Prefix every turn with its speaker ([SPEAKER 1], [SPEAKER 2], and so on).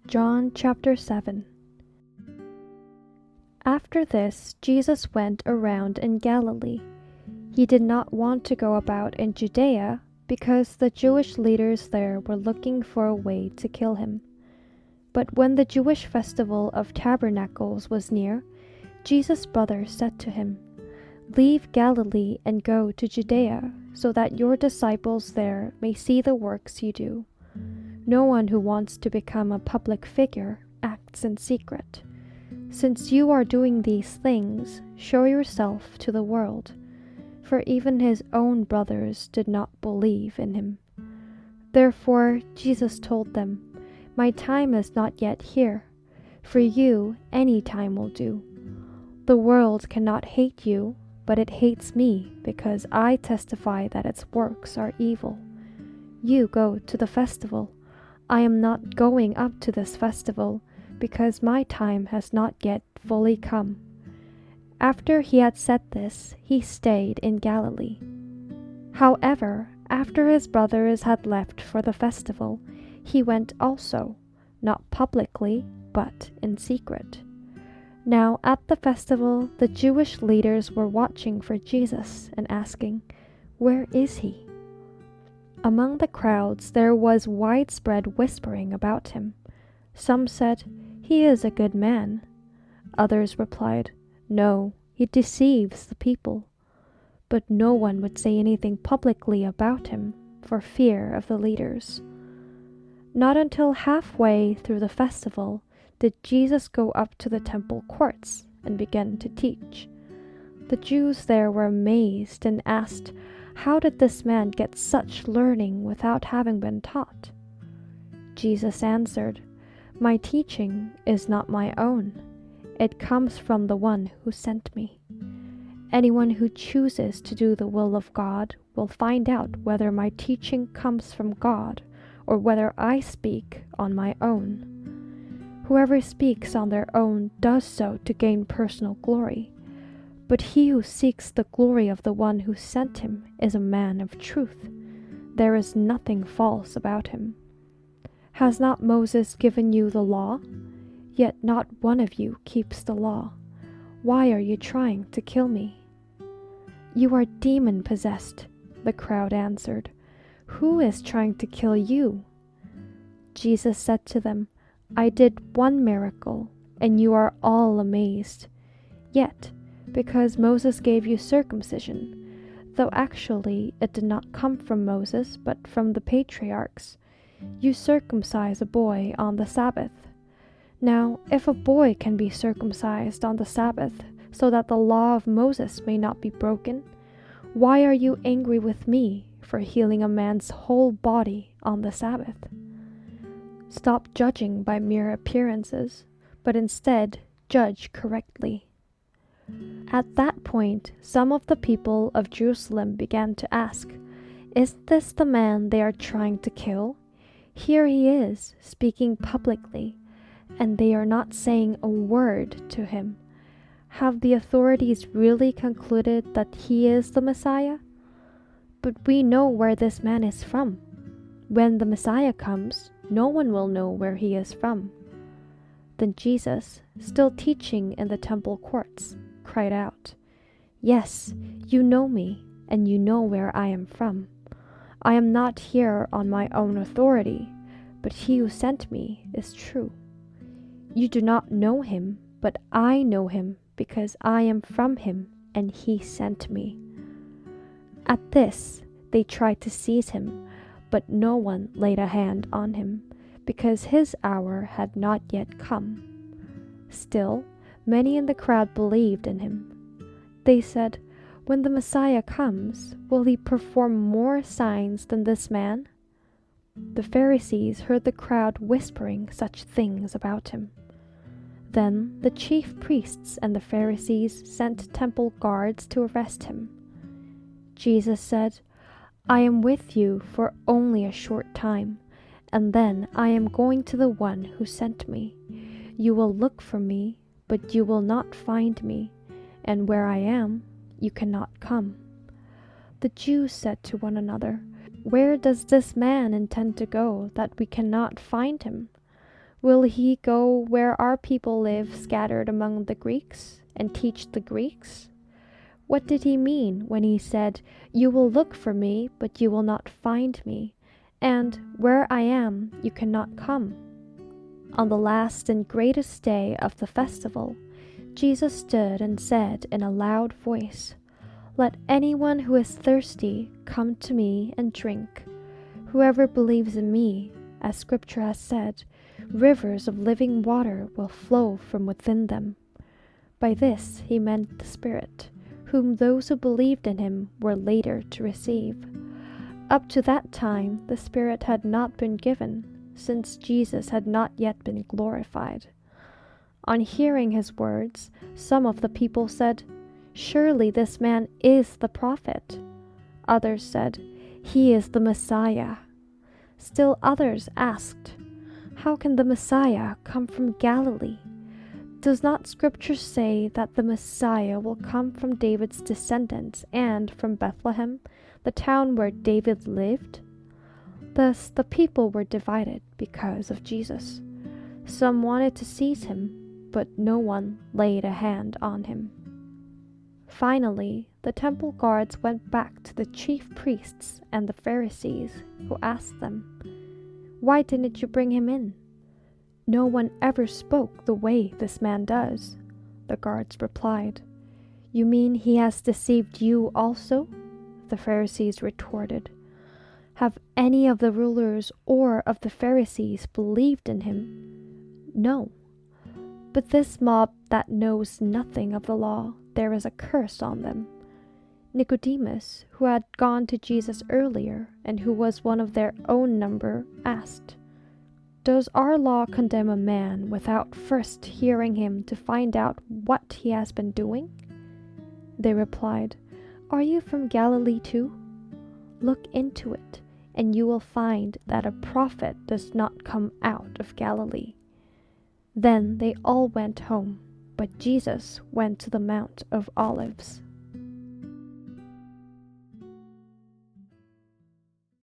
[SPEAKER 1] John chapter 7. After this, Jesus went around in Galilee. He did not want to go about in Judea because the Jewish leaders there were looking for a way to kill him. But when the Jewish festival of Tabernacles was near, Jesus' brother said to him, "Leave Galilee and go to Judea, so that your disciples there may see the works you do. No one who wants to become a public figure acts in secret. Since you are doing these things, show yourself to the world." For even his own brothers did not believe in him. Therefore Jesus told them, "My time is not yet here. For you, any time will do. The world cannot hate you, but it hates me because I testify that its works are evil. You go to the festival. I am not going up to this festival because my time has not yet fully come." After he had said this, he stayed in Galilee. However, after his brothers had left for the festival, he went also, not publicly, but in secret. Now at the festival, the Jewish leaders were watching for Jesus and asking, "Where is he?" Among the crowds there was widespread whispering about him. Some said, "He is a good man." Others replied, "No, he deceives the people." But no one would say anything publicly about him for fear of the leaders. Not until halfway through the festival did Jesus go up to the temple courts and begin to teach. The Jews there were amazed and asked, "How did this man get such learning without having been taught?" Jesus answered, "My teaching is not my own. It comes from the one who sent me. Anyone who chooses to do the will of God will find out whether my teaching comes from God or whether I speak on my own. Whoever speaks on their own does so to gain personal glory. But he who seeks the glory of the one who sent him is a man of truth. There is nothing false about him. Has not Moses given you the law? Yet not one of you keeps the law. Why are you trying to kill me?" "You are demon-possessed," the crowd answered. "Who is trying to kill you?" Jesus said to them, "I did one miracle, and you are all amazed. Yet, because Moses gave you circumcision, though actually it did not come from Moses but from the patriarchs, you circumcise a boy on the Sabbath. Now, if a boy can be circumcised on the Sabbath so that the law of Moses may not be broken, why are you angry with me for healing a man's whole body on the Sabbath? Stop judging by mere appearances, but instead judge correctly." At that point, some of the people of Jerusalem began to ask, "Isn't this the man they are trying to kill? Here he is, speaking publicly, and they are not saying a word to him. Have the authorities really concluded that he is the Messiah? But we know where this man is from. When the Messiah comes, no one will know where he is from." Then Jesus, still teaching in the temple courts, cried out, "Yes, you know me, and you know where I am from. I am not here on my own authority, but he who sent me is true. You do not know him, but I know him because I am from him, and he sent me." At this, they tried to seize him, but no one laid a hand on him, because his hour had not yet come. Still, many in the crowd believed in him. They said, "When the Messiah comes, will he perform more signs than this man?" The Pharisees heard the crowd whispering such things about him. Then the chief priests and the Pharisees sent temple guards to arrest him. Jesus said, "I am with you for only a short time, and then I am going to the one who sent me. You will look for me, but you will not find me, and where I am, you cannot come." The Jews said to one another, Where does this man intend to go that we cannot find him? Will he go where our people live scattered among the Greeks, and teach the Greeks? What did he mean when he said, 'You will look for me, but you will not find me,' and 'Where I am, you cannot come'?" On the last and greatest day of the festival, Jesus stood and said in a loud voice, "Let anyone who is thirsty come to me and drink. Whoever believes in me, as Scripture has said, rivers of living water will flow from within them." By this he meant the Spirit, whom those who believed in him were later to receive. Up to that time the Spirit had not been given, since Jesus had not yet been glorified. On hearing his words, some of the people said, "Surely this man is the prophet." Others said, "He is the Messiah." Still others asked, "How can the Messiah come from Galilee? Does not Scripture say that the Messiah will come from David's descendants and from Bethlehem, the town where David lived?" Thus the people were divided because of Jesus. Some wanted to seize him, but no one laid a hand on him. Finally, the temple guards went back to the chief priests and the Pharisees, who asked them, "Why didn't you bring him in?" "No one ever spoke the way this man does," the guards replied. "You mean he has deceived you also?" the Pharisees retorted. "Have any of the rulers or of the Pharisees believed in him?" "No." "But this mob that knows nothing of the law, there is a curse on them." Nicodemus, who had gone to Jesus earlier and who was one of their own number, asked, "Does our law condemn a man without first hearing him to find out what he has been doing?" They replied, "Are you from Galilee too? Look into it, and you will find that a prophet does not come out of Galilee." Then they all went home, but Jesus went to the Mount of Olives.